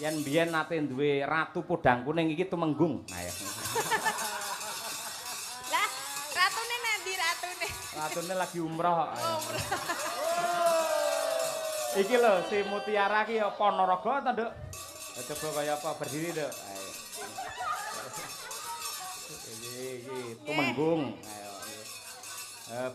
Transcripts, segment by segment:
Yen mbiyen nate duwe ratu podang kuning iki tumenggung. Nah ya. Lah, ratune nanti ratune? Ratune lagi umroh. Umroh. Iki lho si Mutiara ki ya Ponorogo ta, Nduk? Coba kaya apa berdiri, Nduk. Ayo. Iki tumenggung. Ayo.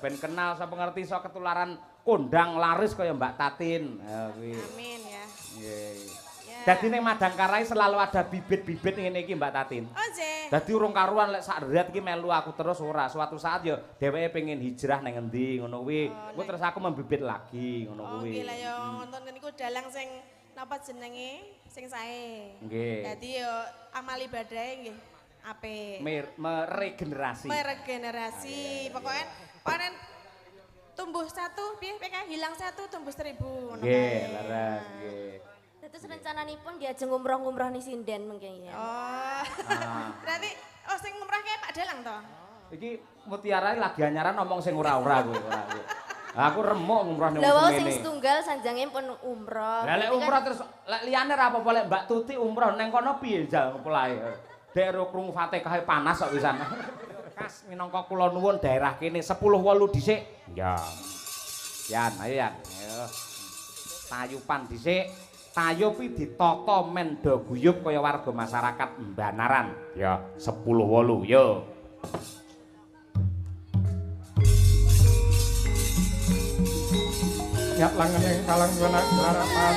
Ben kenal sapa ngerti iso ketularan kondang laris kaya Mbak Tatin. Kuwi. Amin ya. Nggih. Ya. Dadi ning Madangkarai selalu ada bibit-bibit ngene iki Mbak Tatin. Oh, nggih. Dadi urung karuan lek sak rat iki melu aku terus ora. Suatu saat ya dheweke pengen hijrah ning endi ngono kuwi. Kuwi terus aku membibit lagi ngono Oh, kuwi. nggih lah ya wonten niku dalang sing napa jenenge sing sae. Nggih. Dadi yo amal ibadahe nggih apik. Meregenerasi. Meregenerasi. Pokoknya panen tumbuh satu piye hilang satu tumbuh 1000 ngono Nggih, leres nggih. Terus rencananipun diajeng umroh-umroh nih sinden mungkin ya. Oh. Berarti sing ngumrahke Pak Dalang to? Iki Mutiara lagi anyaran ngomong sing ora-ora kuwi. Aku remuk ngumroh ning Lah wau ngene. sing setunggal sanjange pun umroh. Lah lek umroh terus lek liyane ra apa-apa lek Mbak Tuti umroh ning kono piye jal polahe. Dek ro krungu Fatihah panas kok wisan. Kas minangka kula nuwun daerah kene 10-8 dhisik. Ya. Yan, ayo Yan. Ayo. Tayupan dhisik. Tayupi ditata men do guyub kaya warga masyarakat Mbanaran. Ya, 10-8 yo. Ya langen kalang benak harapan.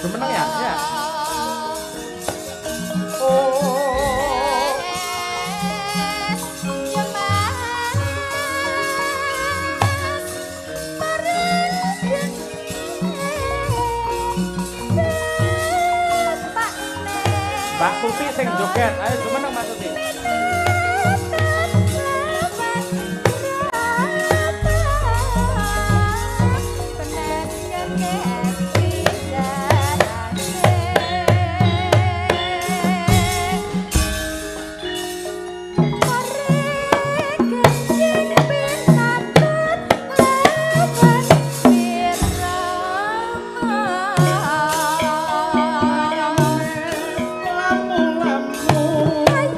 Semenang ya? Ya. Mbak Tuti sing joget. Ayo jumeneng Mbak Tuti. Lamu-lamu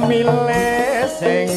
milih sing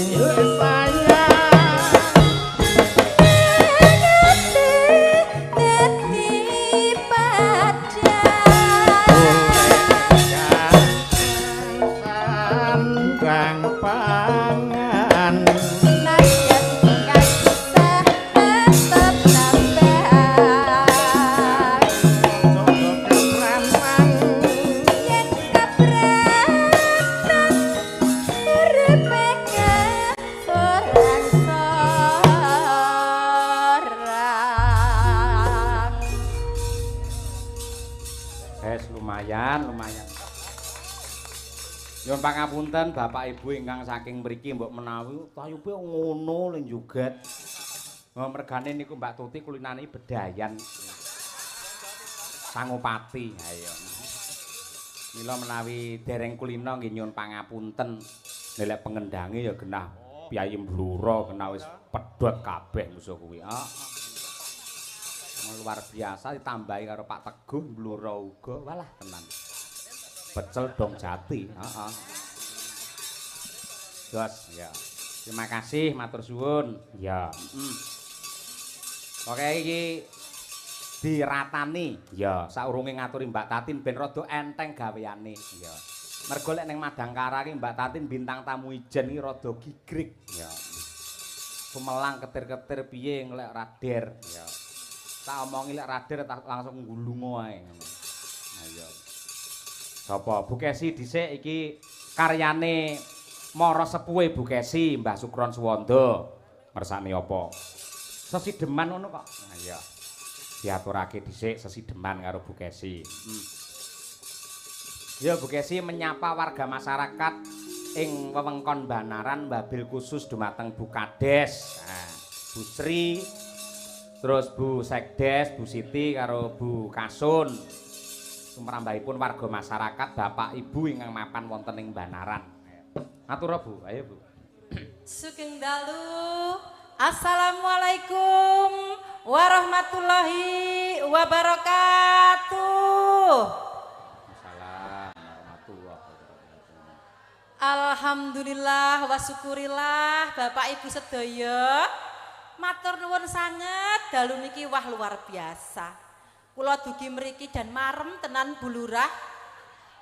sayang lumayan. Nyuwun pangapunten Bapak Ibu ingkang saking mriki mbok menawi tayupe ngono len juget. Mergane niku Mbak Tuti kulinane bedayan. Sangupati. Ayo. Mila menawi dereng kulina nggih nyuwun pangapunten. Nelek pengendange ya genah Piyayi Bluro genah wis pedhot kabeh musuh kuwi. Luar biasa ditambahi karo Pak Teguh Bluro uga. Walah tenan. Pecel dong jati, Jos, ya. Terima kasih, matur suwun. Ya. Oke iki diratani. Ya, saurunge ngaturi Mbak Tatin ben rada enteng gaweane. Ya. Mergo lek ning Madangkara iki Mbak Tatin bintang tamu ijen iki rada gigrik. Ya. Sumelang ketir-ketir piye nglek rader. Ya. Tak omongi lek rader langsung nggulungo ae. Nah, ya. Sapa Bu Kesi dhisik iki karyane Mara Sepuhe Bu Kesi Mbah Sukron Suwanda ngersani apa sesideman ngono kok. Nah iya diaturake dhisik sesideman karo Bu Kesi. Ya Bu Kesi menyapa warga masyarakat ing wewengkon Banaran wabil khusus dumateng Bu Kades, Bu Sri, terus Bu Sekdes, Bu Siti karo Bu Kasun. Sumrambahipun warga masyarakat Bapak Ibu ingkang mapan wonten ing Banaran. Matur Bu, ayo Bu. Sugeng dalu. Assalamualaikum warahmatullahi wabarakatuh. Waalaikumsalam warahmatullahi wabarakatuh. Alhamdulillah wa syukurillah Bapak Ibu sedaya. Matur nuwun sanget dalu niki wah luar biasa. Kula dugi mriki dan marem tenan Bu Lurah.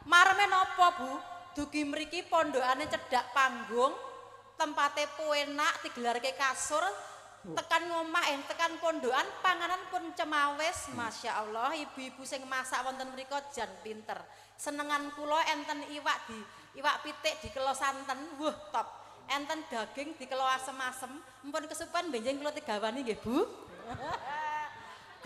Mareme napa Bu? Dugi mriki pondokane cedhak panggung, tempate penak digelarke kasur, tekan ngomah tekan pondokan panganan pun cemawis. Masya Allah, ibu-ibu sing masak wonten mriko jan pinter. Senengan kula enten iwak pitik dikelo santen, wuh top. Enten daging dikelo asem-asem, mpun kesupen benjing kula digawani nggih Bu.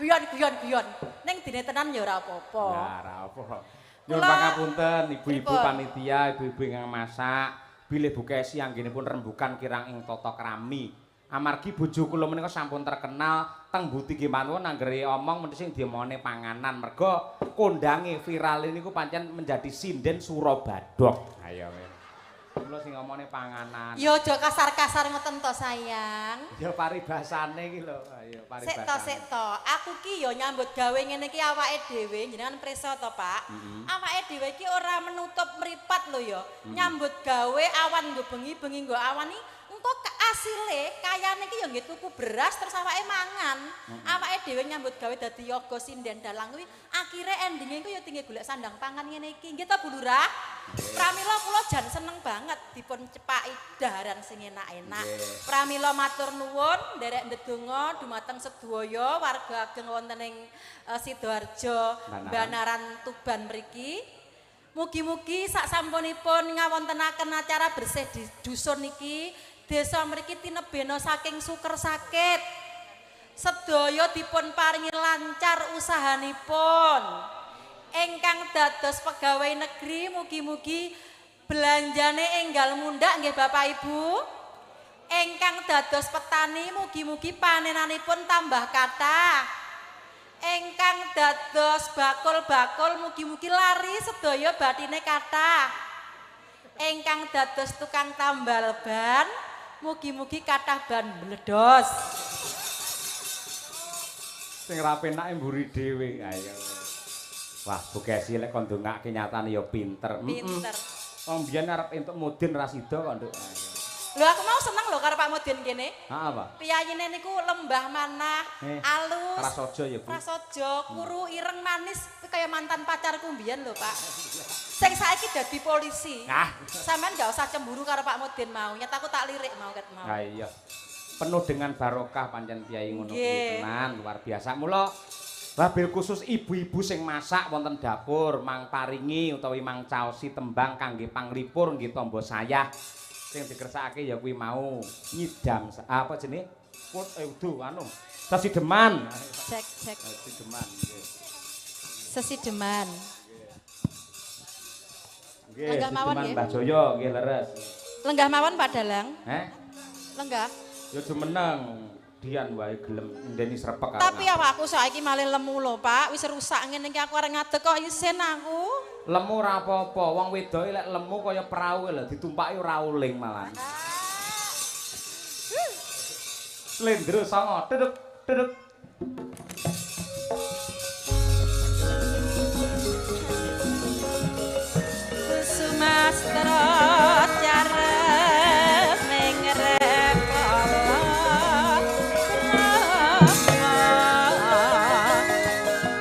Guyon. Ning dene tenan ya ora apa-apa. Ya ora apa. Nyuwun pangapunten ibu-ibu panitia, ibu-ibu ingkang masak, bilih Bu Kesi anggenipun rembukan kirang ing tata krami. Amargi bojo kula menika sampun terkenal teng Buti nggih mawon anggere omong mesti sing diomongane panganan. Mergo kondange viral niku pancen menjadi sinden Surabadok. Ayo. Kula sing ngomongane panganan. Ya aja kasar-kasar ngoten to sayang. Ya paribasane iki lho. Ayo paribasane. Sik to. Aku ki ya nyambut gawe ngene iki awake dhewe, jenengan prisa to, Pak. Awake dhewe iki ora menutup mripat lho ya. Nyambut gawe awan nggo bengi nggo awan iki engko asile kayane iki ya nggih tuku beras terus awake mangan. Awake dhewe nyambut gawe dadi yoga sinden dalang kuwi akhire endinge iku ya tinggal golek sandang pangan ngene iki. Nggih to Bu Lurah? Pramila kula jan seneng banget dipun cepaki daharan sing enak-enak. Pramila matur nuwun nderek ndedonga dumateng sedaya warga ageng wonten ing Sidoarjo, Banaran Tuban mriki. Mugi-mugi sak sampunipun ngawontenaken acara bersih di dusun niki, desa mriki tinebena saking suker sakit. Sedaya dipun paringi lancar usahanipun. Engkang dados pegawai negeri mugi-mugi belanjane enggal mundhak nggih Bapak Ibu. Engkang dados petani mugi-mugi panenanipun tambah kathah. Engkang dados bakul-bakul mugi-mugi lari sedaya bathine kathah. Engkang dados tukang tambal ban mugi-mugi kathah ban bledos. Sing ra penake mburi dhewe. Ayo. Wah, Bu Kesi lek kon ndongake nyatane ya pinter. Pinter. Wong biyen arep entuk mudin ra sida kok, Nduk. Lho aku mau seneng lho karo Pak Mudin kene. Heeh, Pak. Piyayine niku lembah manah, alus. Prasaja ya, Bu. Prasaja, kuru ireng manis, kaya mantan pacarku mbiyen lho, Pak. Sing saiki dadi polisi. Nah, Sampeyan gak usah cemburu karo Pak Mudin mau. Nyet aku tak lirik mau ket mau. ha iya. Penuh dengan barokah pancen Kyai ngono kuwi tenan, luar biasa. Mula wabil khusus ibu-ibu sing masak wonten dapur, mang paringi utawi mang caosi tembang kangge panglipur nggih tamba sayah. Sing dikersakake ya kuwi mau nyidam apa jenenge? Udu anu. Sesideman. Cek. Sesideman nggih. Sesideman. Nggih. Lenggah mawon nggih. Mbah Jaya nggih leres. Lenggah mawon Pak Dalang. Lenggah. Ya jumeneng dian wae gelem ndeni srepek. Tapi awakku saiki malih lemu lho, Pak. Wis rusak ngene iki aku arep ngadeg kok isin aku. Lemu ora apa-apa, wong wedoke lek lemu kaya perahu lho ditumpaki ora uling malah. Slendro songo, duduk. Sumastra carep ning repala.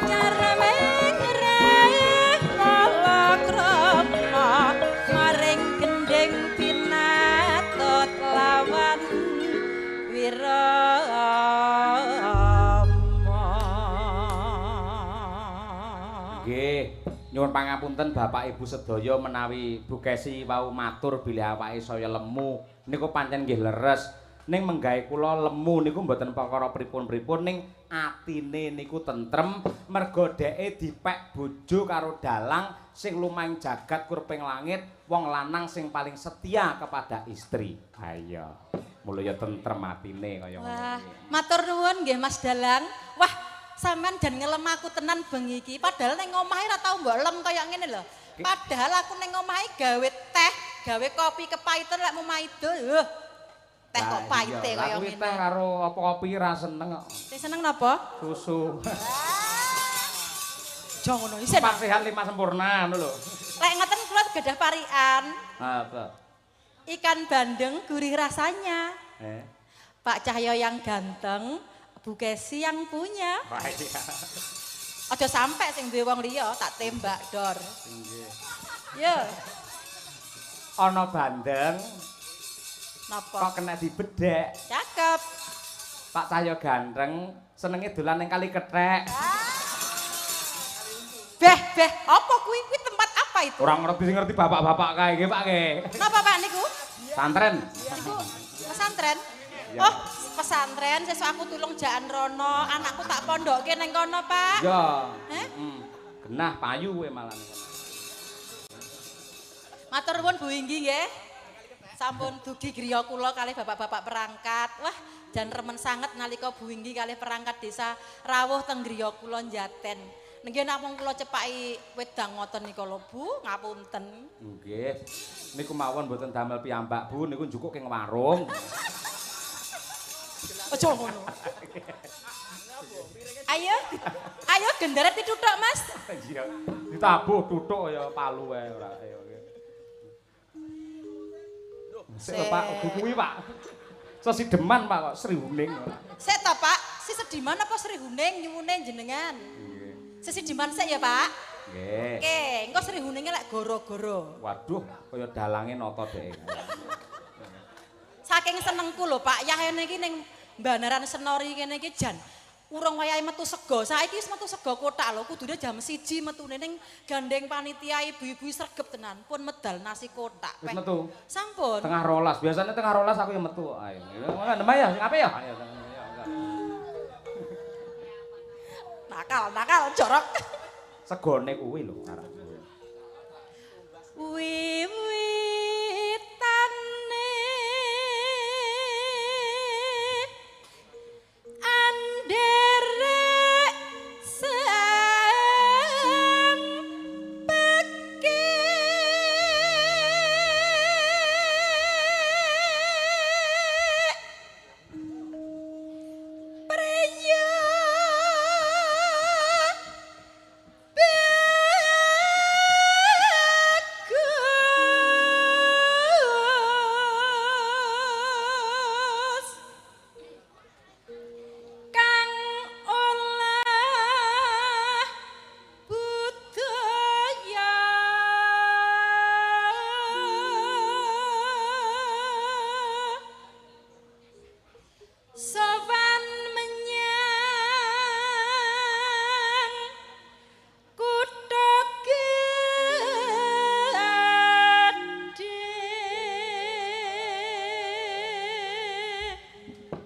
Carep ning repala krama maring gendeng pinatot lawan Nggih, nyuwun pangapunten Bapak Ibu sedaya menawi Bu Kesi wau matur bilih awake saya lemu niku pancen nggih leres. Ning menggawe kula lemu niku mboten perkara pripun-pripun ning atine niku tentrem merga dheke dipek bojo karo dalang sing lumahing jagat kurping langit, wong lanang sing paling setia kepada istri. Ha iya. Mula ya tentrem atine kaya ngono. Wah, matur nuwun nggih Mas Dalang. Wah, sampean jan ngelem aku tenan bengi iki. Padahal ning omahe ora tau mbok lem kaya ngene lho. Padahal aku ning omahe gawe teh, gawe kopi kepahitan lek mau maido. Teh kok pahite kaya ngene. Aku teh karo apa kopi ra seneng kok. Sing seneng napa? Susu. Jo ngono isin. Pak sehat 5 sempurna ngono lho. Lek ngoten kula gadah parikan. Apa? Ikan bandeng gurih rasanya. Pak Cahyo yang ganteng, Bu Kesi yang punya. Baik. Aja sampe sing duwe wong liya tak tembak dor. Nggih. Yo. Ana bandeng Napa? kok kena dibedhek. Cakep. Pak Cahyo ganteng senenge dolan ning kali kethek. Beh, apa kuwi? Kuwi tempat apa itu? Ora ngerti bapak-bapak kae nggih Pak nggih. Napa Pak niku? Santren. Niku pesantren. Ya. Oh, pesantren sesuk aku tulung jaan rono, anakku tak pondokke ning kono, Pak. Ya. Heh? Genah payu kowe malah. Matur nuwun Bu Inggi nggih. Sampun dugi griya kula kalih bapak-bapak perangkat. Wah, jan remen sanget nalika Bu Inggi kalih perangkat desa rawuh teng griya kula Njaten. Nggih namung kula cepaki wedang ngoten nika lho Bu, ngapunten. Nggih. Niku mawon mboten damel piyambak Bu, niku njukuk ing warung. Aja ngono. Ayo genderet dituthuk Mas. Iya. Ditabuh tuthuk ya palu wae ora ayo. Sik Pak, kuwi Pak. Sesideman Pak kok Sri Huning. Sik to Pak, si Sediman apa Sri Huning nyuwune jenengan? Sesideman sik ya Pak. Nggih. Oke, engko Sri Huninge lek goro-goro. Waduh, kaya dalange nata dhek. Saking senengku lho Pak, yahene iki ning Banaran Senori kene iki jan urung wayahe metu sego. Saiki wis metu sego kotak lho, kudune jam 1 metune ning gandeng panitia ibu-ibu sregep tenan. Pun medal nasi kotak. Wis metu. Sampun. Tengah rolas, biasanya tengah rolas aku yang metu. Ayo, nembah ya, apa ya? Ayo, Nakal, jorok. segone kuwi lho arek. Wiwitane anderek sempeke priya bagus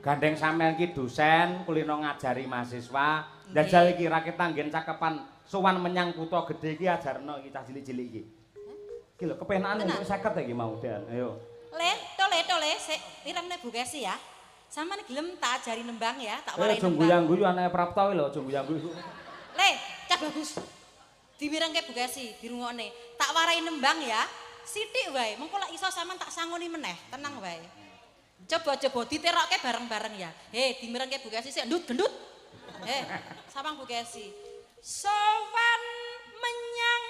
Gandeng sampean ki dosen kulino ngajari mahasiswa. Njajal iki rakit anggen cakepan sowan menyang kutha gedhe iki ajarno iki cah cilik-cilik iki. Iki lho kepenakan untuk 50 iki mau Den. Ayo. Tole sik iremne Bu Kesi ya. Sampeyan gelem tak ajari nembang ya, tak warai nembang. Guyu-guyu anake Prapta lho, aja guyu-guyu. Le, cah bagus. Dimirengke Bu Kesi, dirungokne. Tak warai nembang ya. Sithik wae, mengko lek iso sampean tak sangoni meneh, tenang wae. Coba diterokke bareng-bareng ya. Dimirengke Bu Kesi sik gendut. Samang Bu Kesi. Sowan menyang.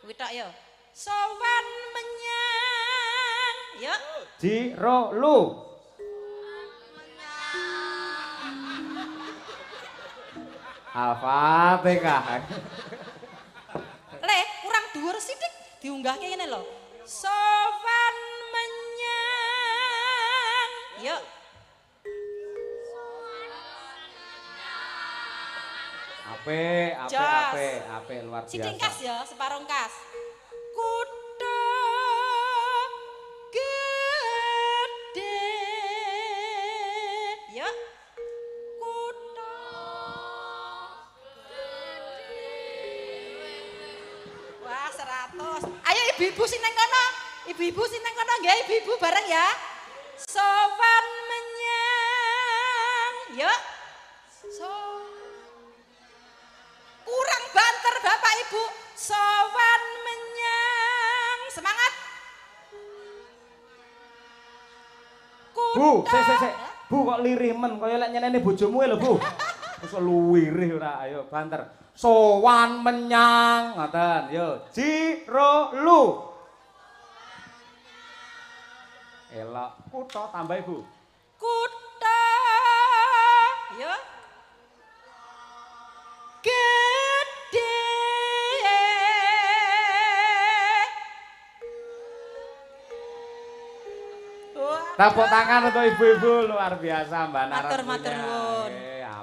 Kuwi tok ya. Sowan menyang. Yuk. Jiro lu. Al-Fatihah. Le, kurang dhuwur sithik diunggahke ngene lho. Sowan menyang. Yuk. Ape luar biasa. Sithik kas ya, separuh kas. Kutha gedhe. Yuk. Kutha gedhe. Wah, 100. Ayo ibu-ibu sing nang kono. Ibu-ibu sing nang kono nggih, ibu-ibu bareng ya. Sowan menyang. Yuk. Kurang banter Bapak Ibu. Sowan menyang. Semangat. Bu, sik. Bu kok lirih men kaya lek nyeneni bojomu lho, Bu. Wis luwirih ora, ayo banter. Sowan menyang, ngoten. Yo, Jiro lu. Elok, kutha tambah Bu. Kutha. Yo. Gedhe. Tepuk tangan untuk ibu-ibu luar biasa Mbak Nara. Matur nuwun.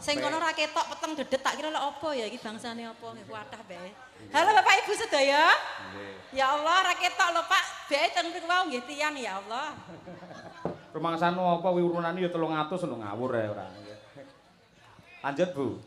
Sing kono ra ketok peteng dedet tak kira lek apa ya iki bangsane apa nggih kuatah bae. Halo Bapak Ibu sedaya. Nggih. Ya Allah ra ketok lho Pak. Bae ten mriku wau nggih tiyang ya Allah. Rumangsane apa wiwurunane ya 300 lho ngawur ae ora. Lanjut Bu.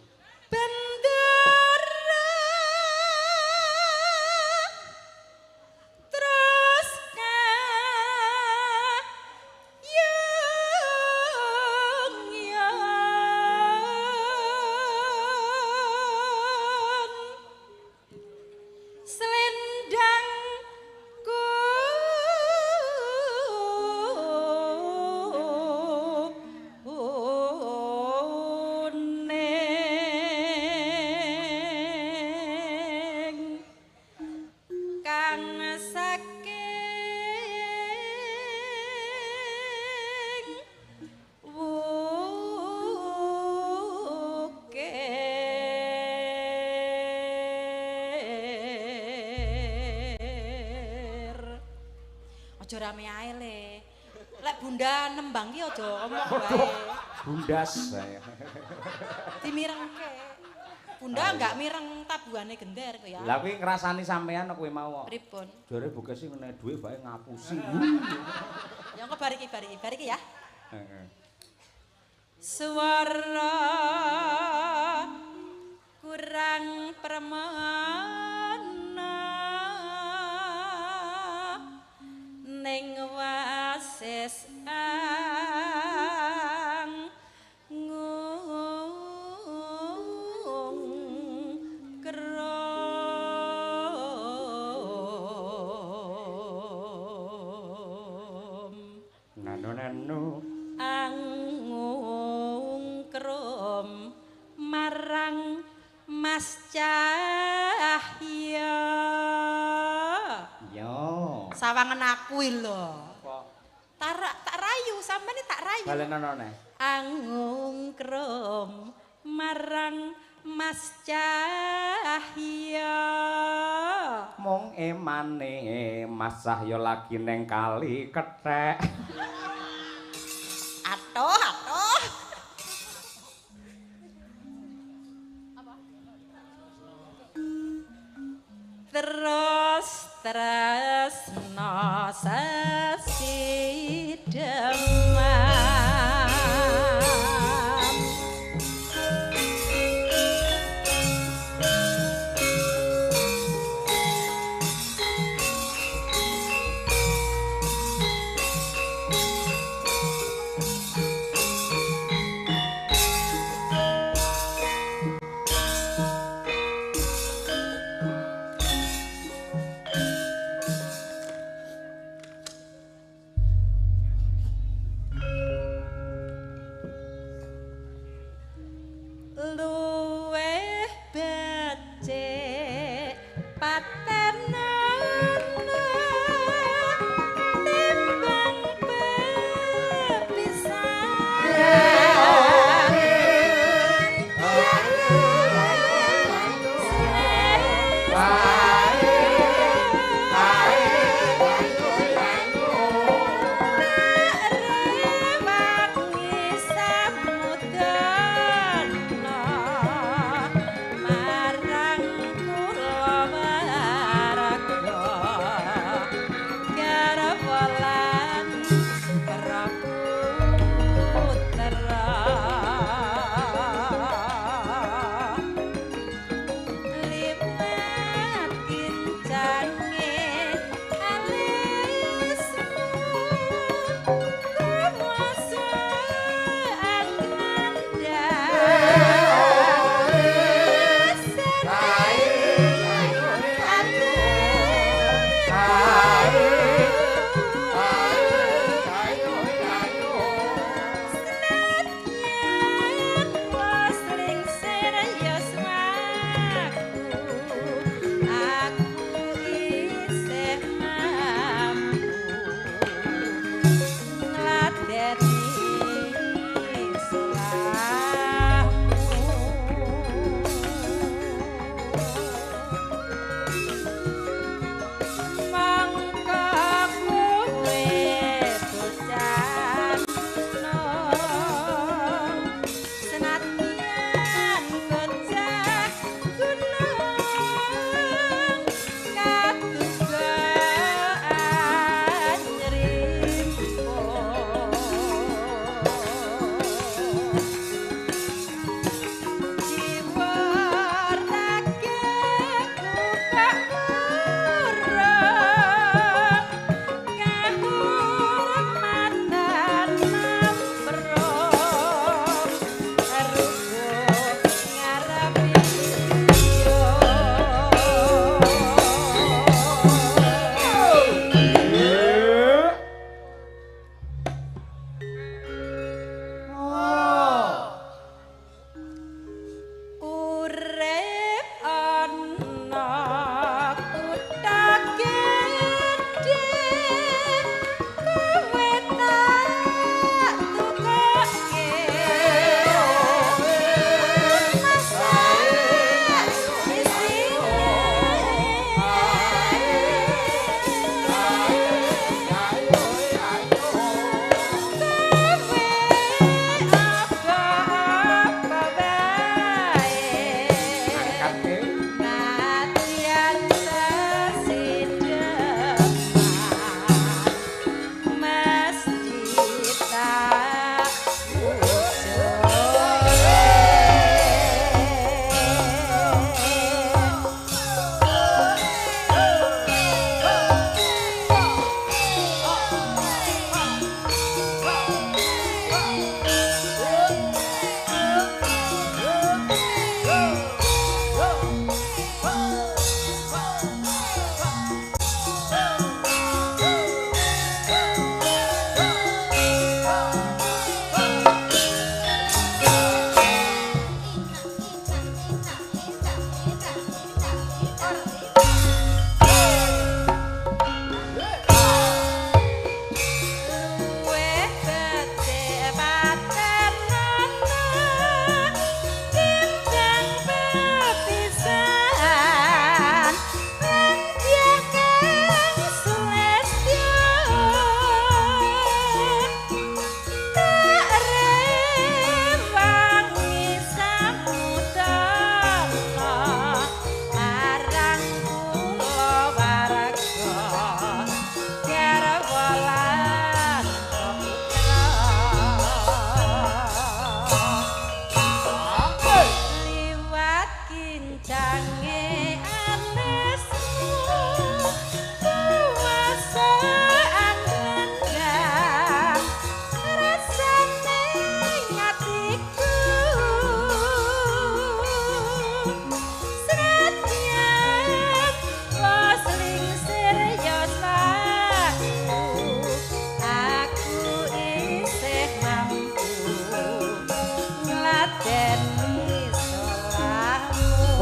Aja rame ae le. Lek Bunda nembang ki aja ngomong wae. Bundas saya. Dimirengke. Bunda enggak mireng tabuhane gender kok ya. Lah kuwi ngrasani sampean kowe mau. Pripun? Jare buke sing ngene dhuwit bae ngapusi. Ya engko bariki ya. Heeh. Swara kurang permana ning wasis ang ngung krom Nanu angung krom marang Mas Cahya. yo Sawangan aku lho. apa Tak rayu, sampeyan tak rayu. balenono ne Angung krom marang Mas Cahya. mung emane Mas Cahya lagi neng kali kethek. Atoh. Terus tresno sesidemah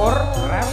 sepur. Rem.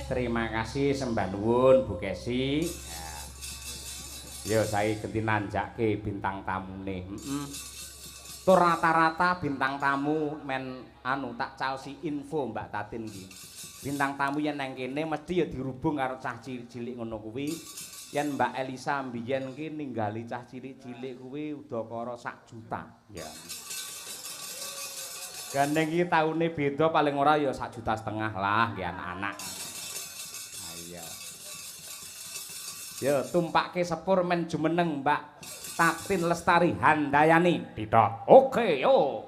Terima kasih sembah nuwun Bu Kesi. Yo saya ganti nanjake bintang tamune. Tur rata-rata bintang tamu men anu tak caosi info Mbak Tatin iki. Bintang tamu yen nang kene mesti ya dirubung karo cah cilik ngono kuwi. Yen Mbak Elisa mbiyen ki ninggali cah cilik-cilik kuwi udakara 1 juta. Ya. Gandeng iki taune beda paling ora ya 1,5 juta lah nggih anak-anak. Iya. Ya tumpake sepur men jumeneng Mbak Tatin Lestari Handayani. Tidak. Oke, yo.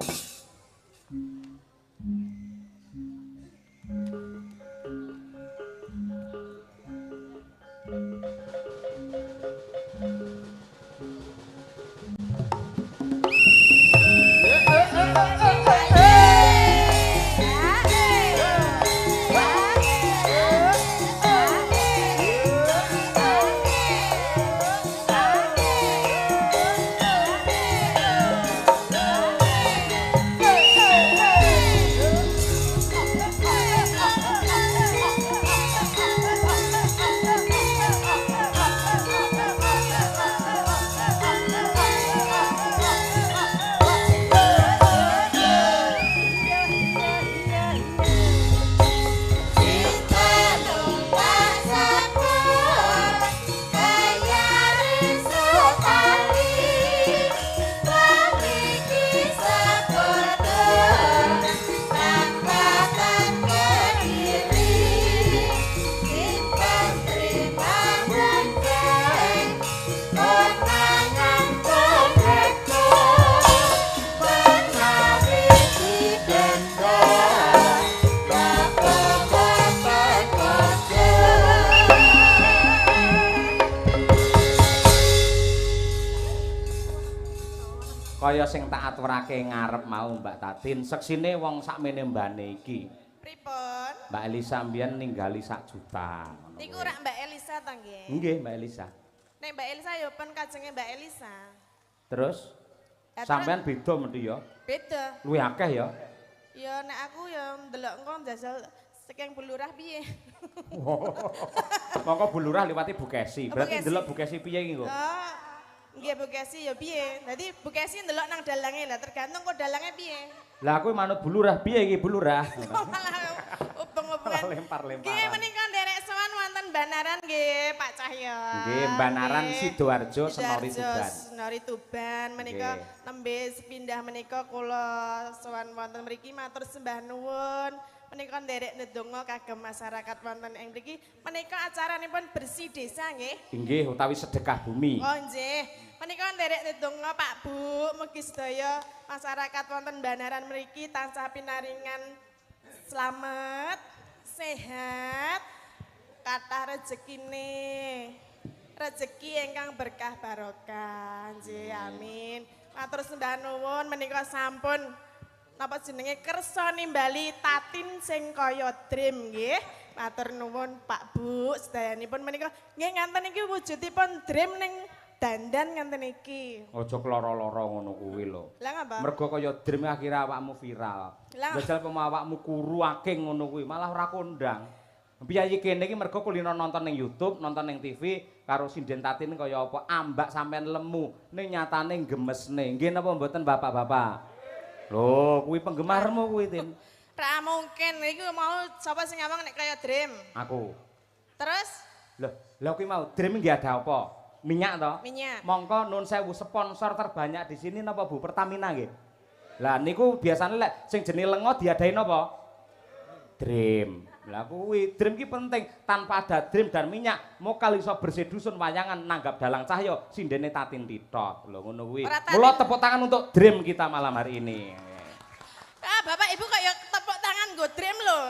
Kaya sing tak aturake ngarep mau Mbak Tatin, seksine wong sakmene mbane iki. Pripun? Mbak Elisa mbiyen ninggali 1 juta. Niku rak Mbak Elisa ta nggih? Nggih, Mbak Elisa. Nek Mbak Elisa ya pen kajenge Mbak Elisa. Terus sampean beda mesti ya? Beda. Luwih akeh ya? Ya nek aku ya ndelok engko jajal saking bulurah piye. Mongko bulurah liwati Bu Kesi. Bu Berarti Kesi. ndelok Bu Kesi piye iki kok? Oh, nggih Bu Kesi ya piye. Dadi Bu Kesi ndelok nang dalange lah tergantung kok dalange piye. Lah aku manut bulurah piye iki bulurah? Malah ubeng-ubengan. Lempar-lemparan. Nggih menika nderek sowan wonten Banaran nggih Pak Cahya. Nggih, Banaran Sidoarjo Senori Sidoarjo, Tuban. Senori Tuban menika Nggih. nembe sepindah menika kula sowan wonten mriki matur sembah nuwun. Menika nderek ndedonga kagem masyarakat wonten ing mriki. Menika acaranipun bersih desa nggih. Inggih utawi sedekah bumi. Oh nggih. Menika nderek ndedonga Pak Bu, mugi sedaya masyarakat wonten Banaran mriki tansah pinaringan slamet, sehat, kathah rezekine. Rezeki ingkang berkah barokah. Nggih, amin. Matur sembah nuwun menika sampun napa jenenge kersa nimbali tatin sing kaya dream nggih. Matur nuwun Pak Bu, sedayanipun menika nggih nganten iki wujudipun dream ning dandan nganten iki. Aja kloro-loro ngono kuwi lho. Lah ngapa? Mergo kaya dream akhirnya awakmu viral. Lah. Jajal awakmu kuru aking ngono kuwi malah ora kondang. Piyayi kene iki mergo kulino nonton ning YouTube, nonton ning TV karo sinden tatin kaya apa ambak sampean lemu ning nyatane gemesne. Nggih napa mboten Bapak-bapak? Lho, kuwi penggemarmu kuwi, Tin. Ra mungkin iku mau sapa sing ngomong nek kaya dream. Aku. Terus Lah kuwi mau dream nggih ada apa? Minyak toh? minyak. Mongko nun sewu sponsor terbanyak di sini napa Bu? Pertamina nggih. Lah niku biasane lek sing jenenge lenga diadain napa? Dream. Lah kuwi dream ki penting. Tanpa ada dream dan minyak, mokal iso bersih dusun wayangan nanggap dalang cahyo sindene tatin titok. Lho ngono kuwi. Mula tepuk tangan untuk dream kita malam hari ini. Ah, Bapak Ibu kaya tepuk tangan nggo dream lho.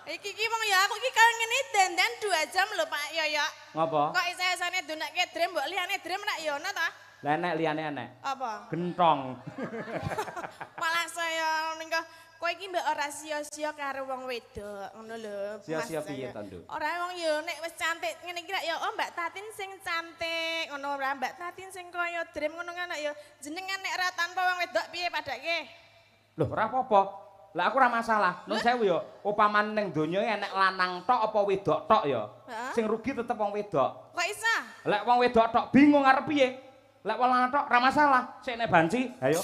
Iki mong ya aku iki kaya ngene dandan 2 jam lho Pak Yoyo. Ngapa? Kok isih-isane dunake dream mbok liyane dream rak ya ono ta? Lah nek liyane enek. Apa? Gentong. Malah saya ning kowe iki mbok ora sia-sia karo wong wedok ngono lho. Sia-sia Mas piye saya. to, Nduk? Ora wong yo nek wis cantik ngene iki rak ya oh Mbak Tatin sing cantik ngono ora Mbak Tatin sing kaya dream ngono kan ya jenengan nek ora tanpa wong wedok piye padake? Loh ora apa-apa. Lah aku ora masalah. Nun sewu yo, upaman ning donya enek lanang tok apa wedok tok ya. Heeh. Sing rugi tetep wong wedok. Kok iso? Lek wong wedok tok bingung arep piye? Lek wong lanang tok ora masalah. Sik nek banci, ayo.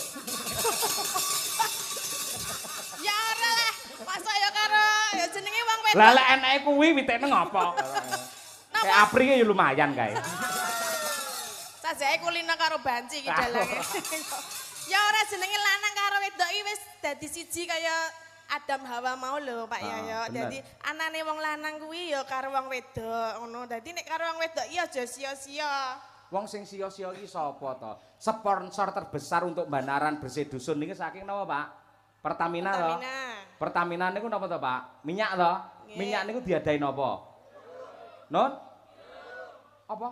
Ya ora lah. Masa ya karo ya jenenge wong wedok. Lah lek eneke kuwi witekne ngopo? Kayak apri ya lumayan kae. Sajake kulino karo banci iki dalange. Ya ora jenenge lanang karo wedok iki wis dadi siji kaya Adam Hawa mau lho Pak Yoyo. bener. Dadi anane wong lanang kuwi ya karo wong wedok ngono. Dadi nek karo wong wedok iya aja sia-sia. Wong sing sia-sia iki sapa to? Sponsor terbesar untuk Banaran Bersih Dusun niki saking napa, Pak? Pertamina to? Pertamina niku napa to, Pak? Minyak to? Nggih. Minyak niku diadain napa? Non? Apa?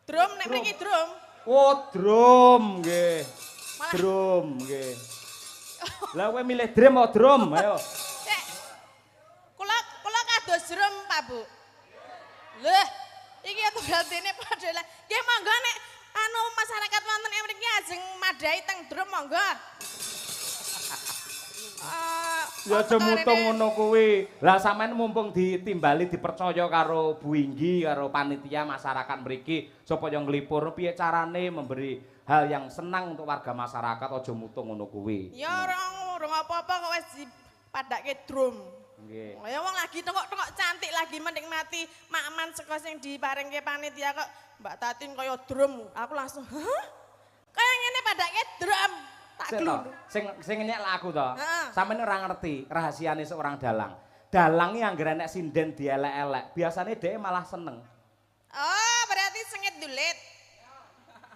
Drum nek mriki drum. Oh, drum nggih. Malah- Drum nggih. Lah kowe milih drum apa drum? Ayo. Cek. Kula kados drum Pak Bu. Lho, iki ya tugasane padha lah. Nggih monggo nek anu masyarakat wonten ing mriki ajeng madhahi teng drum monggo. Ya aja mutung ngono kuwi. Lah sampean mumpung ditimbali dipercaya karo Bu Inggi karo panitia masyarakat mriki supaya nglipur piye carane memberi hal yang senang untuk warga masyarakat aja mutung ngono kuwi. Ya urung apa-apa kok wis dipadake drum. Nggih. Ya wong lagi tengok-tengok cantik lagi menikmati makman saka sing diparingke panitia kok Mbak Tatin kaya drum. Aku langsung, "Hah? Kaya ngene padake drum." Tak Sik to, glundung. sing nyek laku to. Heeh. Sampeyan ora ngerti rahasiane seorang dalang. Dalang iki anggere nek sinden dielek-elek, biasane dhek malah seneng. Oh, berarti sengit dulit.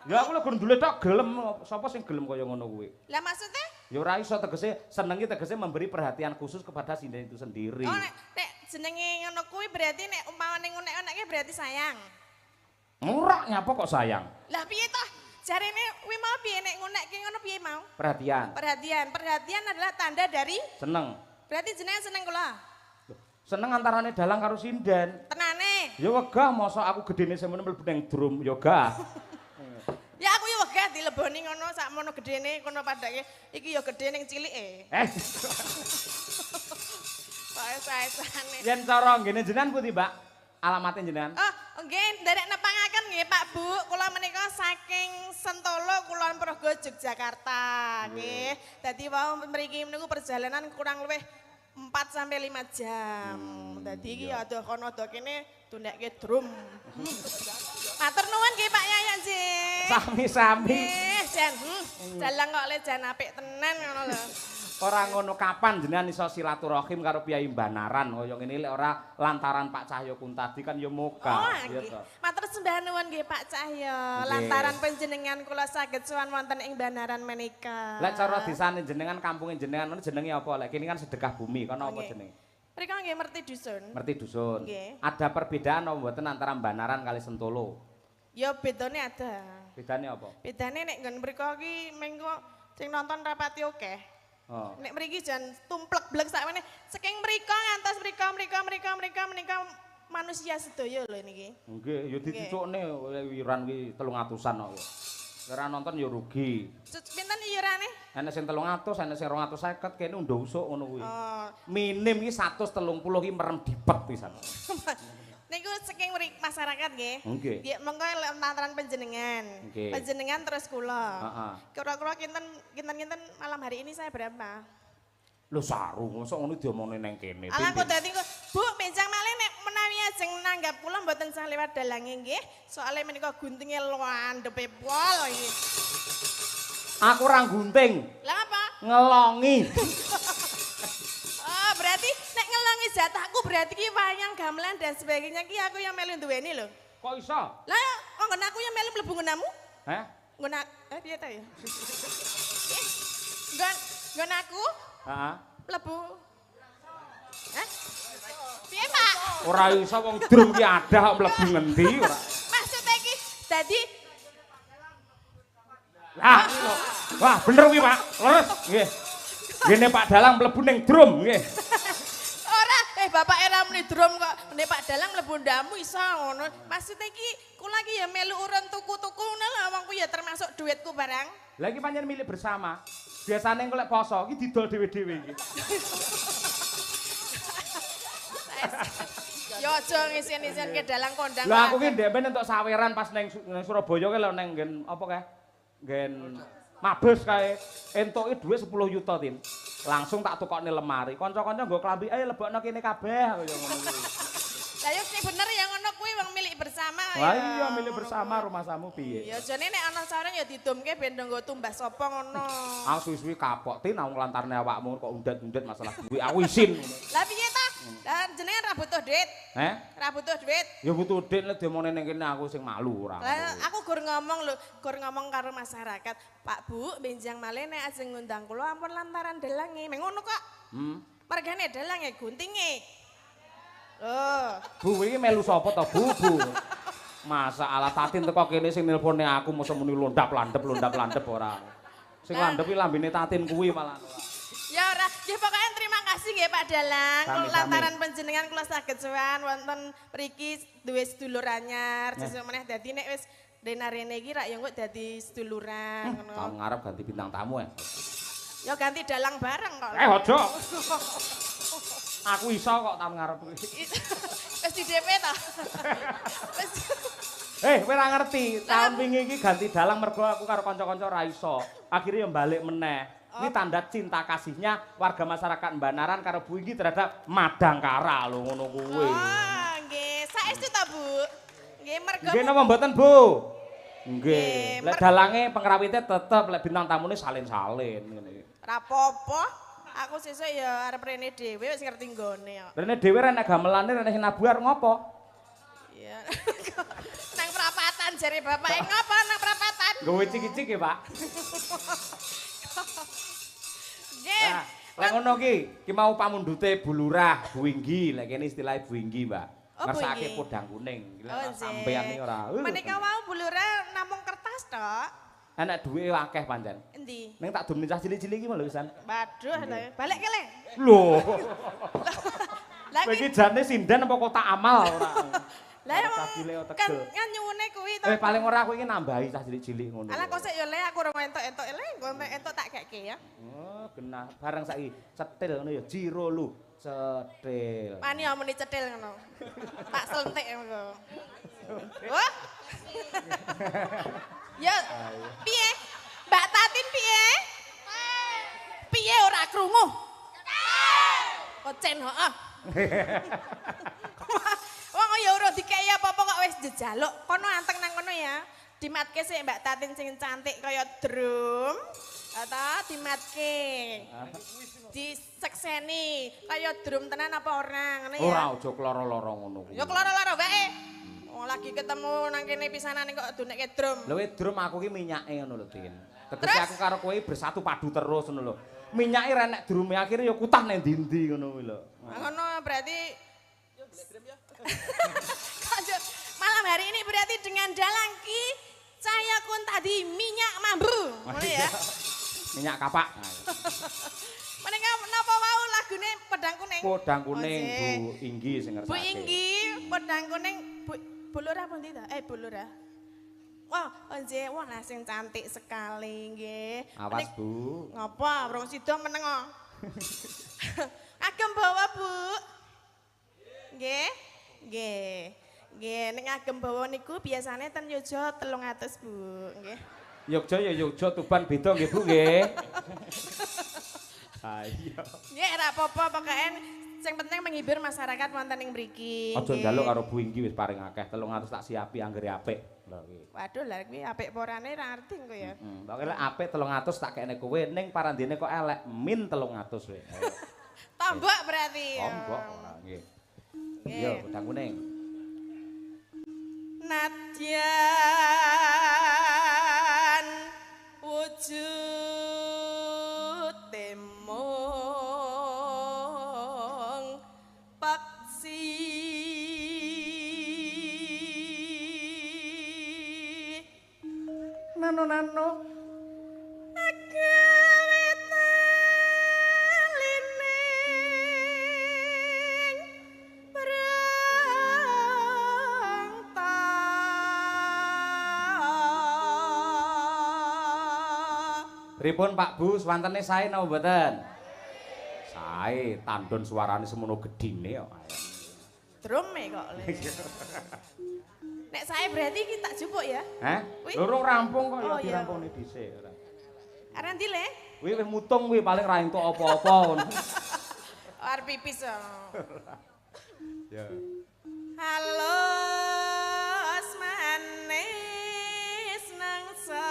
Ya aku lek ndulit tok gelem, sapa sing gelem kaya ngono kuwi? Lah maksudnya? Ya ora iso tegese senengi tegese memberi perhatian khusus kepada sinden itu sendiri. Oh, nek jenenge ngono kuwi berarti nek umpamane ngunek-uneke berarti sayang. Murah nyapa kok sayang? Lah piye toh? Jarene kuwi mau piye nek ngunekke ngono piye mau? Perhatian, Perhatian adalah tanda dari seneng. berarti jenengan seneng kula. Seneng antarane dalang karo sinden. Tenane. Ya wegah mosok aku gedene semono mlebu ning drum ya gah. Ya aku ya wegah dileboni ngono sakmono gedene kono padake iki ya gedhe ning cilike. Pokoke saesane. Yen cara ngene jenengan pundi, Mbak? Alamate jenengan? Oh, nggih, nderek nepangaken nggih Pak Bu. Kula menika saking Sentolo Kulon Progo Yogyakarta nggih. Dadi wau mriki niku perjalanan kurang luwih 4 sampai 5 jam. Dadi iki adoh kono adoh kene tundekke drum. Matur nuwun nggih Pak Yayan nggih. Sami-sami. Nggih, Jan. Dalang kok le jan apik tenan ngono lho. Ora ngono kapan jenengan iso silaturahim karo Piyai Banaran kaya ngene lek ora lantaran Pak Cahyo Kuntadi kan ya moga. Oh, Ya nggih. toh. Matur sembah nuwun nggih Pak Cahyo. Nggih. Lantaran panjenengan kula saged sowan wonten ing Banaran menika. Lek cara desane jenengan kampunge jenengan jenenge apa? Lek kene kan sedekah bumi, kono apa Nggih. jenenge? Mriko nggih merti dusun. Merti dusun. Nggih. Ada perbedaan apa mboten antara Banaran kali Sentolo? Ya bedane ada. Bedane apa? Bedane nek nggon mriko iki mengko sing nonton rapati akeh. Oh. Nek mriki jan tumplek blek sakmene saking mriko ngantos mriko manusia sedaya lho niki. Nggih, ya dicukne wiran kuwi 300-an kok. Ora nonton ya rugi. Pinten iurane? Ana sing 300, ana sing 250 kene undha usuk ngono kuwi. Oh. Minim iki 130 ki merem dipet pisan. Niku saking masyarakat nggih. Nggih. Nggih mengko lantaran panjenengan. Nggih. Panjenengan terus kula. Heeh. Kira-kira kinten malam hari ini saya berapa? Lho saru, mosok ngono diomongne nang kene. Ala kok dadi Bu, benjang malih nek menawi ajeng nanggap kula mboten sah liwat dalange nggih. Soale menika guntinge landhepe pol iki. Aku ora gunting, Lah apa? ngelongi. Oh, berarti nek ngelongi jatahku berarti ki wayang gamelan dan sebagainya ki aku yang melu duweni lho. Kok iso? Lah kok nggon aku yang melu mlebu nggonamu? Heh? Nggon piye ta ya? Nggon aku Heeh. mlebu. Hah? Piye, Pak? Ora iso wong drum ki adah kok mlebu ngendi ora. Maksudnya ki dadi Lah, wah bener kuwi Pak. Leres nggih. Ngene Pak Dalang mlebu ning drum nggih. ora bapak era muni drum kok nek Pak Dalang mlebu ndamu iso ngono. Maksudnya ki kula ki ya melu urun tuku-tuku ngono lho wong ku ya termasuk duitku barang. Lah iki pancen milik bersama. Biasane engko lek poso iki didol dhewe-dhewe iki. Yo aja ngisen-ngisen ke dalang kondang. Lah aku ki ndek entuk saweran pas ning Surabaya ki lho ning nggen apa kae? Nggen Mabes kae entuke dhuwit 10 juta tin. Langsung tak tukokne lemari. Kanca-kanca nggo klambi ae lebokno kene kabeh kaya ngono kuwi. Lah yo sing bener ya ngono kuwi wong milik bersama. Wah iya milik bersama rumah samu piye? Ya jane nek ana sareng ya didumke ben nggo tumbas sapa ngono. Aku suwi-suwi kapok tin aku lantarne awakmu kok undet-undet masalah duit. Aku isin. Lah piye ta? Lah jenengan ra butuh duit. Heh? Ra butuh duit. Ya butuh duit nek diomongne ning kene aku sing malu ora. Lah aku gur ngomong lho, gur ngomong karo masyarakat. Pak Bu, benjang malih nek ajeng ngundang kula ampun lantaran dalange. Meng ngono kok. Mergane dalange guntinge. Oh. Bu iki melu sapa to Bu? Masa ala Tatin teko kene sing nelpone aku mosok muni londap-landep ora. Sing landep iki lambene Tatin kuwi malah. Ya ora, nggih pokoke terima kasih nggih Pak Dalang. Sami-sami. Lantaran panjenengan kula saged sowan wonten mriki duwe sedulur anyar. Sesuk meneh dadi nek wis denarene iki rak ya engko dadi seduluran ngono. Tahun ngarep ganti bintang tamu Ya ganti dalang bareng kok. Aja. Aku iso kok tahun ngarep kuwi. Wis di DP ta? Wis. Kowe ora ngerti, tahun wingi iki ganti dalang mergo aku karo kanca-kanca ora iso. Akhire ya balik meneh. Ini tanda cinta kasihnya warga masyarakat Mbanaran karo Bu iki terhadap Madangkara lho ngono kuwi. Oh, nggih. Saestu ta, Bu? Nggih, mergo Nggih napa mboten, Bu? Nggih. Lek dalange pengrawite tetep lek bintang tamune salin-salin ngene. Ra apa-apa. Aku sesuk ya arep rene dhewe wis ngerti nggone kok. Rene dhewe rene gamelane rene sinabu arep ngopo? Iya. Nang perapatan jare bapake ngopo nang perapatan? Nggawe ciki-ciki ya, Pak. Nggih. Nah, lek ngono ki mau pamundhute Bu Lurah, Bu Inggi, lek kene istilahe Bu Inggi, Mbak. Oh, Bu Ngersake Inggi. podang kuning. Gila Oh, sampean iki ora. Menika wau bulure namung kertas tok. Enak duwe akeh pancen. Endi? Ning tak dumni cah cilik-cilik iki lho pisan. Waduh, lha balik ke le. Lho. Lah Kowe iki jane sinden apa kotak amal ora? Lah ya Cah cilik kok kan tegel. nyuwune kuwi to. Paling ora aku iki nambahi cah cilik-cilik ngono. Alah kok sik ya le aku ora entuk-entuk le, engko entuk tak kekke ya. Oh, genah. Bareng saiki cetil ngono ya jiro lu. Cetil. Wani omoni cetil ngono. Tak selentik engko. Wah. Ya, piye? Mbak Tatin piye? Piye ora krungu? Ocen heeh. Wong ya ora dikei apa-apa kok wis jejaluk. Kono anteng nang kono ya. Dimatke sik Mbak Tatin sing cantik kaya drum. Ta dimatke. Disekseni kaya drum tenan apa ora ngono ya. Ora aja kloro-loro ngono kuwi. Ya keloro-loro wae. Oh, lagi ketemu nang kene pisanan kok dunekke drum. Lho drum aku ki minyake ngono lho, Tin. Tegese aku karo kowe bersatu padu terus ngono lho. Minyake renek drume akhire ya kutah nang ndi-ndi ngono kuwi lho. Ngono berarti malam hari ini berarti dengan Dalang Ki Cahya Kun tadi minyak mambu. Ngono ya. Minyak kapak. Menika napa wau lagune Pedang Kuning? Pedang Kuning Oh, Bu Inggi sing ngersake. Bu Inggi, Pedang Kuning, Bu Lurah pundi ta? Bu Lurah. Wah, nggih, wah lah sing cantik sekali nggih. Awas Bu. Ngapa? Wong sida meneng kok. Agem bawa Bu. Nggih. Nggih. Nggih, nek agem bawa niku biasane ten Yojo 300 Bu, nggih. Yogja ya Yogja Tuban beda nggih Bu nggih. Ha iya. Nggih, ora apa-apa pokoke sing penting menghibur masyarakat wonten ing mriki. Aja njaluk karo Bu Inggi wis paring akeh 300 tak siapi anggere apik. Lho iki. Waduh lah kuwi apik apa orane ora ngerti engko ya. Pokoke lek apik 300 tak kene kowe ning parandene kok elek min 300 we. Tombok berarti. Tombok ora nggih. Nggih. Iya, Pedang Kuning. Nadyan wujud temong paksi Nano agawe talining brangta. Pripun Pak Bu, swantene sae napa mboten? Sae, tandon suarane semono gedine kok. Drume kok le. Nek saya berarti iki tak jupuk ya. Hah? Wih. Lurung rampung kok ya Oh, iya. dirampungne dhisik ora. Arep ndi le? Kuwi wis mutung kuwi paling ra entuk apa-apa ngono. Arep pipis. Ya. Halus manis nangsa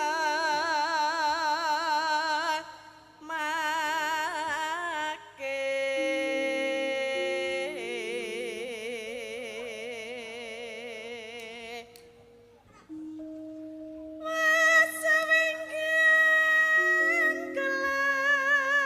make wasawingking kelana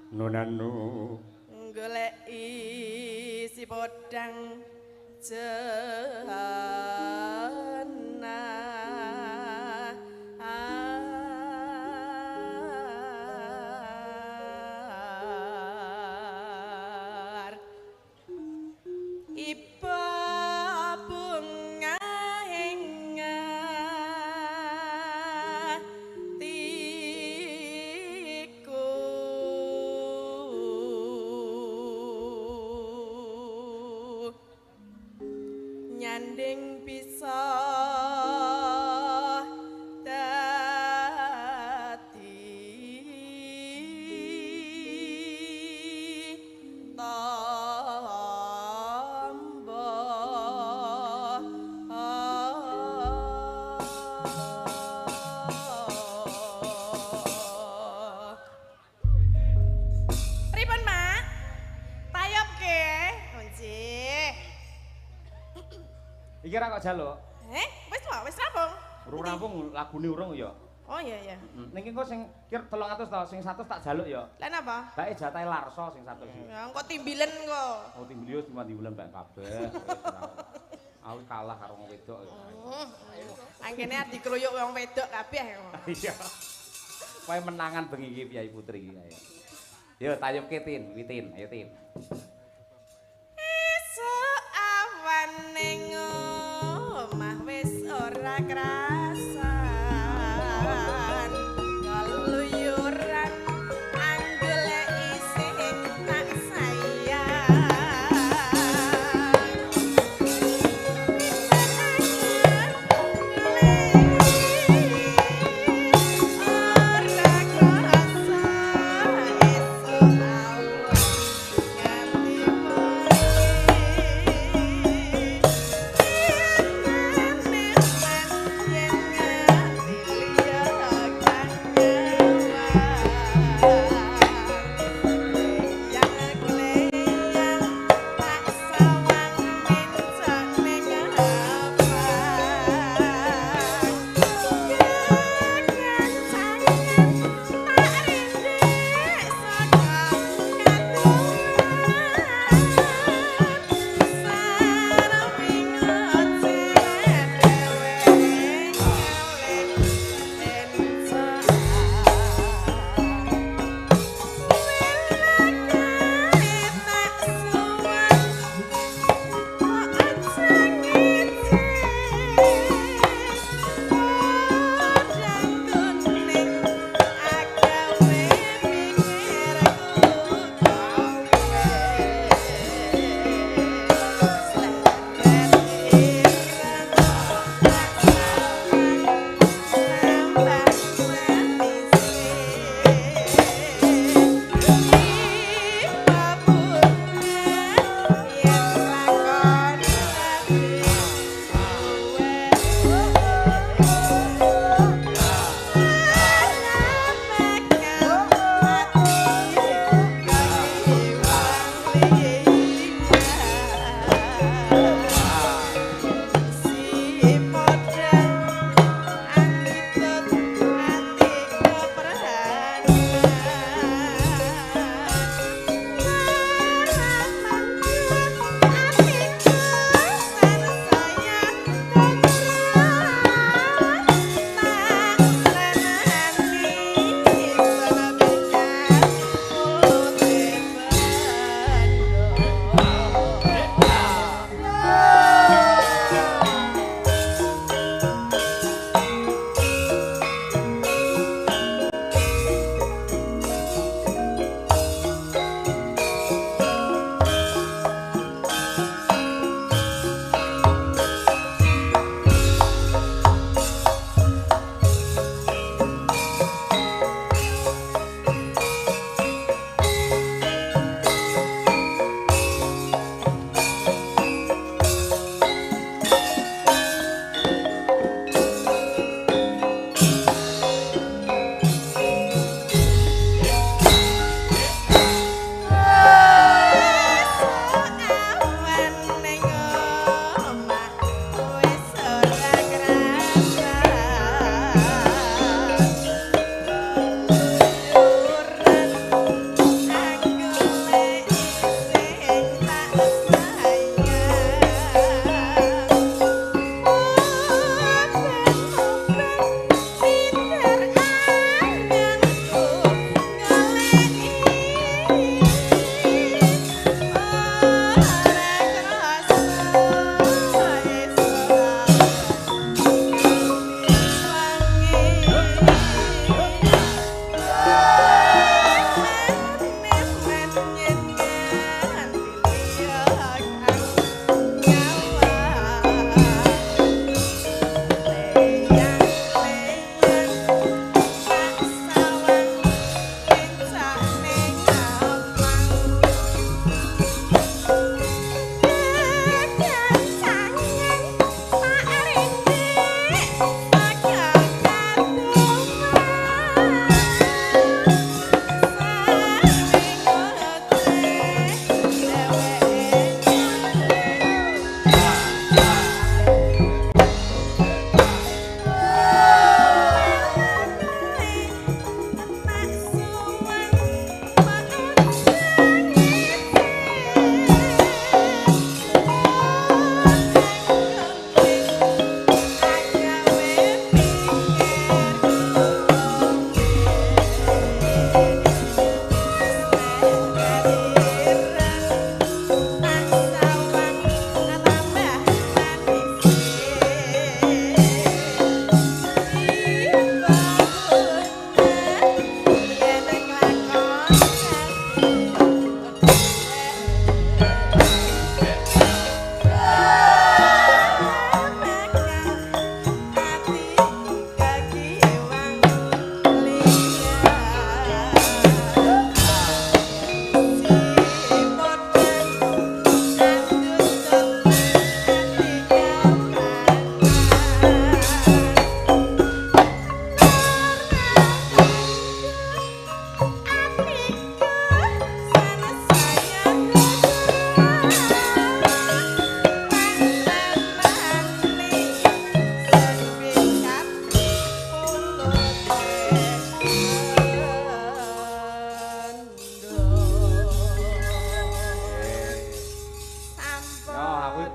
Nonanu. goleki si podang jahanar iba bunga hingga tiku nyanding bisa dadi Pripun, Mak? Tayop ke? Nggih. Iki ra kok jaluk. Wis rampung. Urung rampung lagune urung ya. Oh iya iya. Ning engko sing kir 300 to, sing 100 tak jaluk ya. Lah napa? Bae jatahe Larso sing 100 iki. Ya engko timbilen kok. Oh timbul yo cuma diulen bae kabeh. Aku kalah karo wong wedok. Angkene arep dikroyok wong wedok kabeh. Iya. Kowe menangan bengi iki Piyai Putri iki ayo. Yo tayubke Tin, Witin, ayo Tin. Esuk awan ning omah wis ora krasan kaluyuran anggoleki sing tak sayang ora krasa esuk awan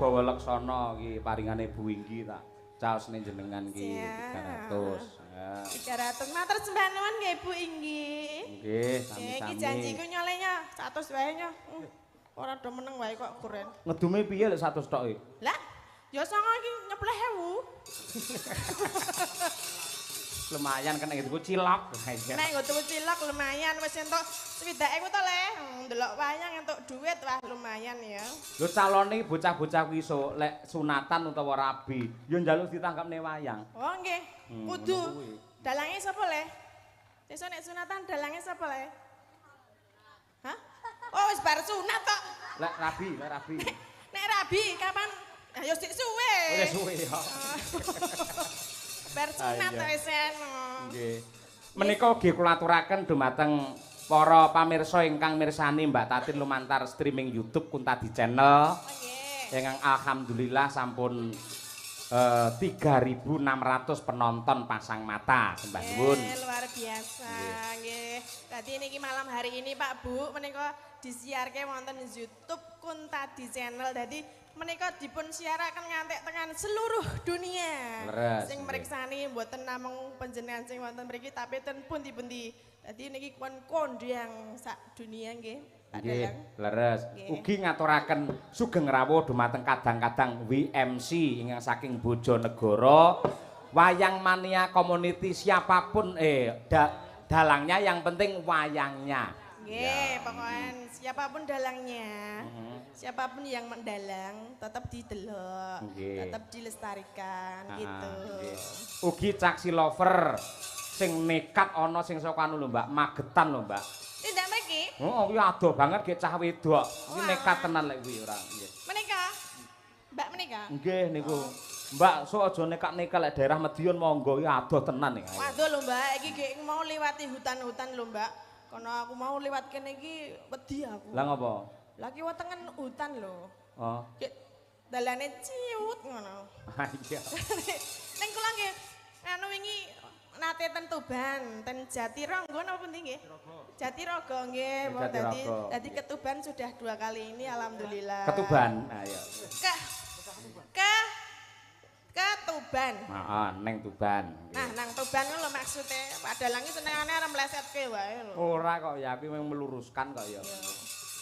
Wibawa Laksana iki paringane Bu Inggi tak caosne jenengan iki 300. Ya. 300 matur sembah nuwun nggih Bu Inggi. Nggih, Iki sami-sami. janjiku nyolenya 100 wae nya. Ora do meneng wae kok kuren. Ngedume piye lek 100 tok iki? Lah, ya sanga iki nyepleh 1000. Lumayan kena gitu cilok. Nek nggo tuku cilok lumayan wis entuk 70.000 to Le. Ndelok wayang entuk duit wah lumayan ya. Lho calone bocah-bocah kuwi iso lek sunatan utawa rabi, yo njaluk ditangkapne wayang. Oh nggih. Kudu. Dalange sapa Le? Sesuk nek sunatan dalange sapa Le? Hah? Oh wis bar sunat kok. Lek rabi. Nek rabi kapan? Ya sik suwe. Wis suwe ya. Bar sunat to wis eno. Nggih. Menika ugi kula aturaken dumateng para pamirsa ingkang mirsani Mbak Tatin lumantar streaming YouTube Kuntadi Channel. Oh nggih. Ingkang alhamdulillah sampun 3.600 penonton pasang mata, sembah nuwun. Luar biasa nggih. Dadi niki malam hari ini Pak Bu menika disiarke wonten YouTube Kuntadi Channel. Dadi menika dipun siaraken ngantek tekan seluruh dunia. Leres. Sing mriksani mboten namung panjenengan sing wonten mriki tapi ten pundi-pundi. Dadi niki pun kondang sak dunia nggih. Nggih, leres. Ugi ngaturaken sugeng rawuh dumateng kadang-kadang WMC ingkang saking Bojonegoro. Wayang Mania Community siapapun dalangnya yang penting wayangnya. Nggih, pokoknya siapapun dalangnya. Siapapun yang mendalang tetap didelok, tetap dilestarikan gitu. Ugi caksi lover sing nekat ana sing saka anu lho Mbak, Magetan lho Mbak. Tindak mriki? Oh, kuwi adoh banget ge cah wedok. Kuwi nekat tenan lek kuwi ora nggih. Menika? Mbak menika? Nggih niku. Mbak, sok aja nekat-nekat lek daerah Medion monggo iki adoh tenan iki. Waduh lho Mbak, iki gek mau liwati hutan-hutan lho Mbak. Kono aku mau liwat kene iki wedi aku. Lah ngopo? Lah ki wetengen hutan lho. Oh. Gek dalane ciut ngono. Ah iya. Ning kula nggih anu wingi nate ten Tuban, ten Jatirogo napa pundi nggih? Jatirogo nggih. Dadi ketuban sudah 2 kali ini alhamdulillah. Ketuban. Ayo. Ketuban. Heeh, ning Tuban. Nah, nang Tuban lho maksude. Padalange senengane arep mlesetke wae lho. Ora kok ya, aku memang meluruskan kok ya.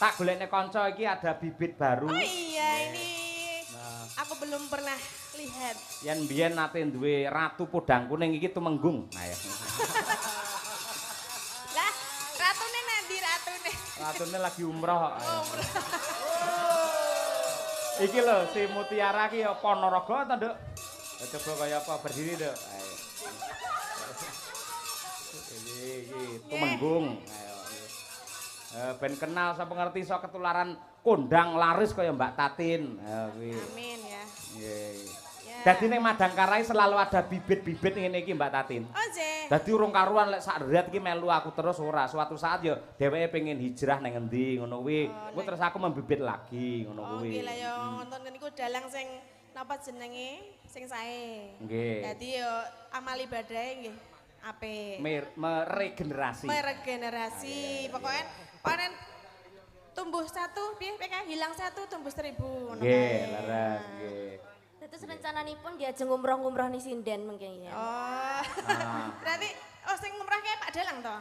Tak golekne kanca iki ada bibit baru. Oh iya, ini aku belum pernah lihat. Yen mbiyen nate duwe ratu podang kuning iki tumenggung. Nah ya. Lah, ratune nanti ratune? Ratune lagi umroh. Umroh. Iki lho si Mutiara ki ya Ponorogo ta, Nduk? Coba kaya apa berdiri, Nduk. Ayo. Iki tumenggung. Ayo. Ben kenal sapa ngerti iso ketularan kondang laris kaya Mbak Tatin. Kuwi. Amin ya. Nggih. Ya. Dadi ning Madangkarai selalu ada bibit-bibit ngene iki Mbak Tatin. Oh, nggih. Dadi urung karuan lek sak ret iki melu aku terus ora. Suatu saat ya dheweke pengen hijrah nang endi ngono kuwi. Kuwi terus aku membibit lagi ngono kuwi. Oh, nggih lah ya wonten niku dalang sing napa jenenge sing sae. Nggih. Dadi yo amal ibadahe nggih apik. Meregenerasi. Meregenerasi. Pokoknya panen tumbuh 1 piye PK hilang 1 tumbuh 1000 ngono Nggih, leres nggih. Terus rencananipun diajeng umroh-umroh ni sinden mungkin ya. Oh. Berarti sing ngumrahke Pak Dalang to?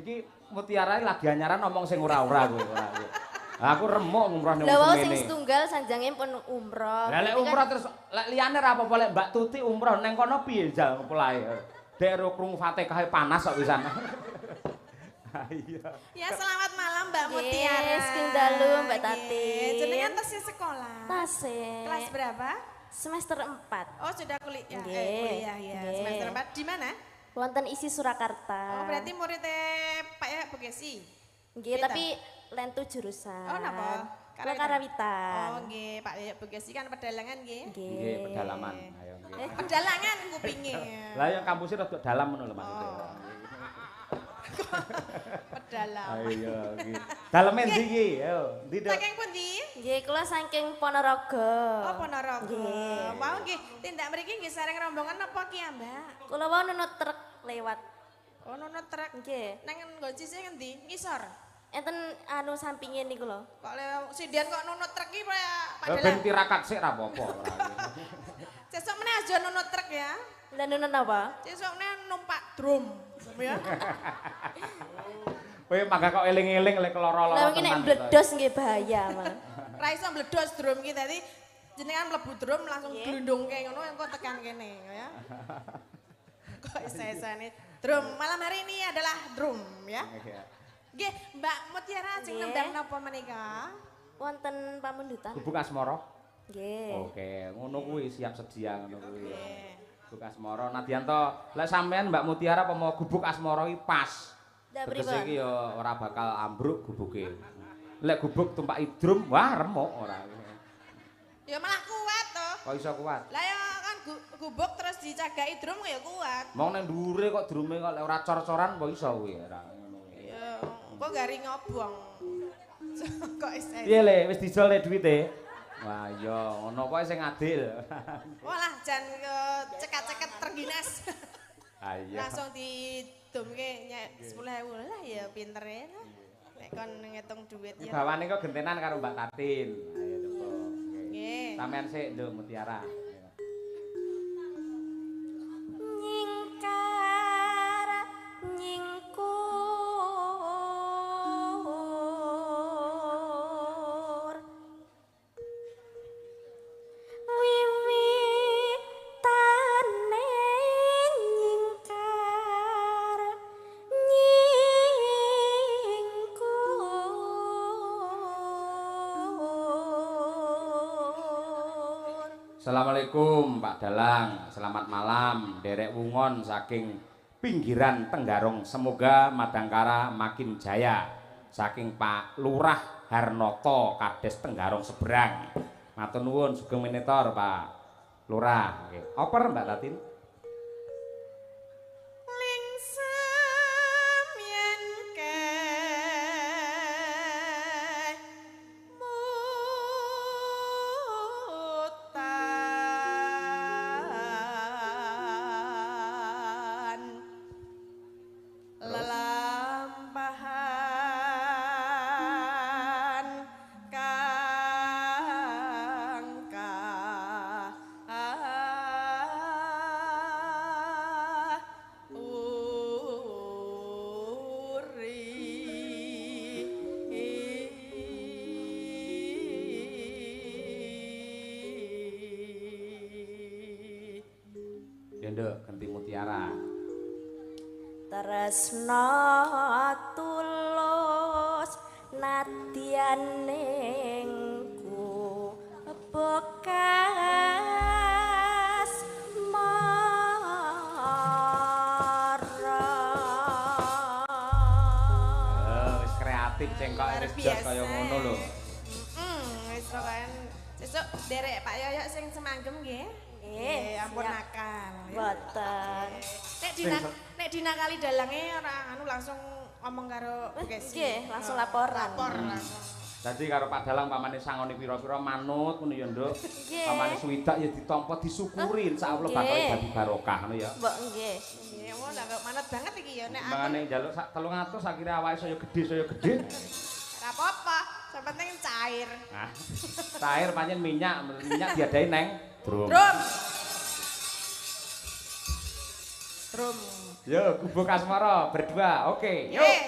Iki Mutiara lagi anyaran ngomong sing ora-ora kuwi, ora kuwi. Aku remuk ngumroh ning Lah wau ngene. sing setunggal sanjange pun umroh. Lah lek umroh terus lek liyane ora apa-apa lek Mbak Tuti umroh ning kono piye jal polahe. Dek ro krungu Fatihah panas kok pisan. Iya. Ya selamat malam Mbak Mutiara. Yes, king dalu Mbak Tati. Jenengan tasih sekolah. Tasih. Kelas berapa? Semester 4. Oh sudah kuliah. Nggih. Kuliah ya. Nggih. Semester 4 di mana? Wonten isi Surakarta. Oh berarti muridnya Pak ya Bugesi. Nggih, Beda? tapi lentu jurusan. Oh napa? Kula Karawitan. Oh nggih, Pak ya Bugesi kan pedalangan nggih. Nggih, pedalaman. Ayo nggih. Pedalangan kupinge. Lah yang kampusnya rada dalam ngono lho maksudnya. Pedalam. Ayo nggih. Daleme ndi iki? Ayo, ndi Dok? Saking pundi? Nggih, kula saking Ponorogo. Oh Ponorogo. Nggih. Mau nggih tindak mriki nggih sareng rombongan apa ki ya, Mbak? Kula wau nunut truk lewat. Oh nunut truk. Nggih. Nang nggo sisih ngendi? Ngisor. enten anu sampingnya niku lho. Kok sinden kok nunut truk iki Pak Ben Dalang. tirakat sik ra apa-apa. Sesuk meneh aja nunut truk ya. Lah nunun apa? Sesuk meneh numpak drum. Ya. Kowe mangga kok eling-eling lek lara-lara Lah wingi nek mbledos nggih bahaya, Mang. Ra iso mbledos drum ki dadi jenengan mlebu drum langsung glundungke ngono engko tekan kene ya. Kok isa-isane drum. Malam hari ini adalah drum ya. Nggih, Mbak Mutiara sing nembang napa menika? Wonten pamundutan. Gubuk asmara. Nggih. Oke, ngono kuwi siap sedia ngono kuwi. Gubuk asmara Nadianto, lek sampean Mbak Mutiara apa mau gubuk asmara iki pas. Lah Tegese pripun? iki ya ora bakal ambruk gubuke. Lek gubuk tumpaki drum, wah remuk ora. Ya malah kuat to. Kok iso kuat? Lah ya kan gubuk terus dicagaki drum ya kuat. Mau nang dhuwure kok drume kok lek ora cor-coran kok iso kuwi ora ngono kuwi. Ya kok garing ngobong. Kok isa. Piye le wis dijol le duwite? Wah iya ngono pokoke sing adil. Walah jan cekat-cekat terginas. Ayo. Langsung didumke 10.000 lah ya pinter ya. Nek kon ngitung duit ya. Bawane kok gentenan karo Mbak Tatin. Ayo coba. Nggih. Sampean sik Nduk Mutiara. Nyingkar nyingkur wiwitane nyingkar nyingkur. Assalamualaikum Pak Dalang, selamat malam. Derek Wungon saking pinggiran Tenggarong, semoga Madangkara makin jaya. Saking Pak Lurah Harnoto Kades Tenggarong seberang. Matur nuwun sugeng minitor Pak Lurah. Nggih. Oper Mbak Tatin? Lingsem yen kemutan lelampahan kang Ya Nduk, ganti Mutiara. Tresna tulus nadyaningku bekas marah. Wis kreatif cengkok wis jos kaya ngono lho. Wis pokoke sesuk derek Pak Yoyo sing semanggem nggih. Nggih, Ampun siap. nakal. ya. Boten. Nek dinakali dalange ora anu langsung ngomong karo Bekesi. Nggih, langsung laporan. Lapor langsung. Dadi karo Pak Dalang pamane sangone pira-pira manut ngono ya Nduk. Nggih. Pamane swidak ya ditampa disyukuri insyaallah bakal Nggih. dadi barokah ngono ya. Mbok nggih. Iya, wong lah kok manut banget iki ya nek aku Mangane njaluk sak 300 akhire awake saya gedhe. ora apa-apa, sing penting cair. Nah, cair pancen minyak diadain neng drum. Drum. Drum. Yo, gubuk asmara berdua. Oke, yuk. Nggih.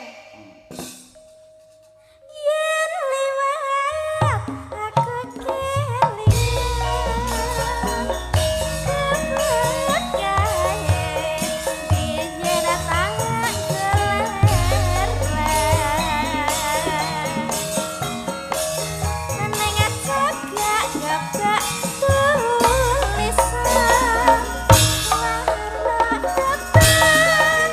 Yen liwat aku kelingan kebelet gawe biyen tangan keler neng ajak gak tulisan warna depan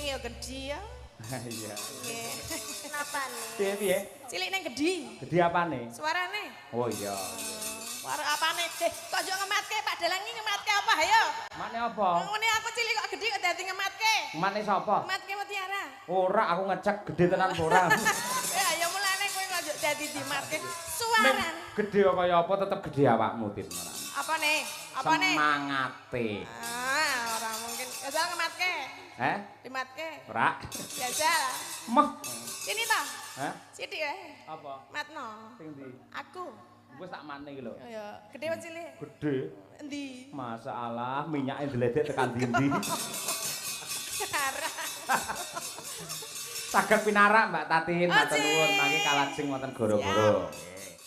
ya gedhi ya. Iya. Nggih. Kenapa nih? Piye? Cilik ning gedhi. Gede apane? Suarane. Oh iya. Suara apane? Kok yo ngematke Pak Dalang iki ngematke apa ayo? Mane apa? Ngene aku cilik kok gedhi kok dadi ngematke. Mane sapa? Ngematke Mutiara. Ora aku ngecek gede tenan apa ora. Ya ya mulane kowe kok dadi dimatke. Suarane. Gede kaya apa tetep gede awakmu Tin. Apane? Apane? Semangate. Ora mungkin. Jajal ngematke. Dimatke. Ora. Jajal. Mah. Sini ta? Hah? Sithik ae. Apa? Matno. Sing ndi? Aku. Wis tak mane iki lho. Ya, gede apa cilik? Gede. Endi? Masalah minyake ndeledek tekan ndi-ndi. Sekarang. Saged pinarak Mbak Tatin, Oh, matur Cik. nuwun mangke kalajeng wonten goro-goro. Nggih.